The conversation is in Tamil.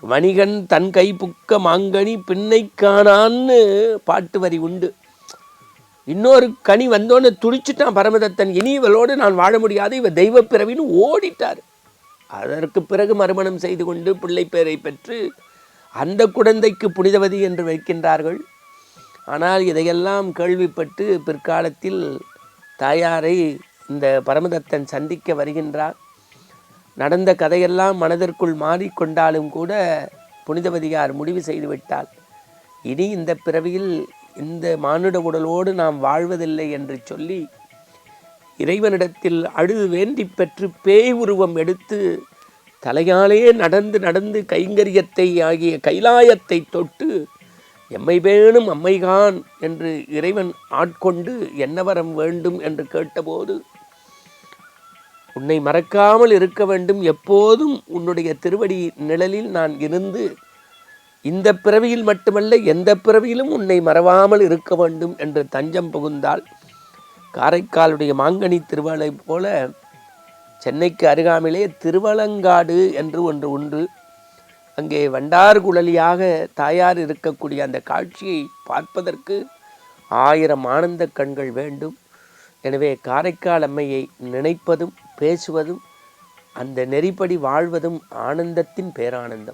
வணிகன் தன் கை புக்க மாங்கனி பின்னை காணான்னு பாட்டு வரி உண்டு. இன்னொரு கனி வந்தோன்னு துடிச்சுட்டான் பரமதத்தன். இனி இவளோடு நான் வாழ முடியாது, இவ தெய்வ பிறவின்னு ஓடிட்டார். அதற்கு பிறகு மறுமணம் செய்து கொண்டு பிள்ளை பேரை பெற்று அந்த குழந்தைக்கு புனிதவதி என்று வைக்கின்றார்கள். ஆனால் இதையெல்லாம் கேள்விப்பட்டு பிற்காலத்தில் தாயாரை இந்த பரமதத்தன் சந்திக்க வருகின்றார். நடந்த கதையெல்லாம் மனதிற்குள் மாறிக்கொண்டாலும் கூட புனிதவதியார் முடிவு செய்துவிட்டாள், இனி இந்த பிறவியில் இந்த மானுட உடலோடு நாம் வாழ்வதில்லை என்று சொல்லி இறைவனிடத்தில் அழுது வேண்டி பெற்று பேய் உருவம் எடுத்து தலையாலே நடந்து நடந்து கைங்கரியத்தை ஆகிய கைலாயத்தை தொட்டு எம்மை வேணும் அம்மைகான் என்று இறைவன் ஆட்கொண்டு என்ன வரம் வேண்டும் என்று கேட்டபோது, உன்னை மறக்காமல் இருக்க வேண்டும், எப்போதும் உன்னுடைய திருவடி நிழலில் நான் இருந்து இந்த பிறவியில் மட்டுமல்ல எந்த பிறவியிலும் உன்னை மறவாமல் இருக்க வேண்டும் என்று தஞ்சம் புகுந்தாள். காரைக்காலுடைய மாங்கனி திருவளை போல சென்னைக்கு அருகாமையிலே திருவலங்காடு என்று ஒன்று உண்டு. அங்கே வண்டார் குழலியாக தாயார் இருக்கக்கூடிய அந்த காட்சியை பார்ப்பதற்கு 1000 ஆனந்த கண்கள் வேண்டும். எனவே காரைக்கால் அம்மையை நினைப்பதும் பேசுவதும் அந்த நெறிப்படி வாழ்வதும் ஆனந்தத்தின் பேரானந்தம்.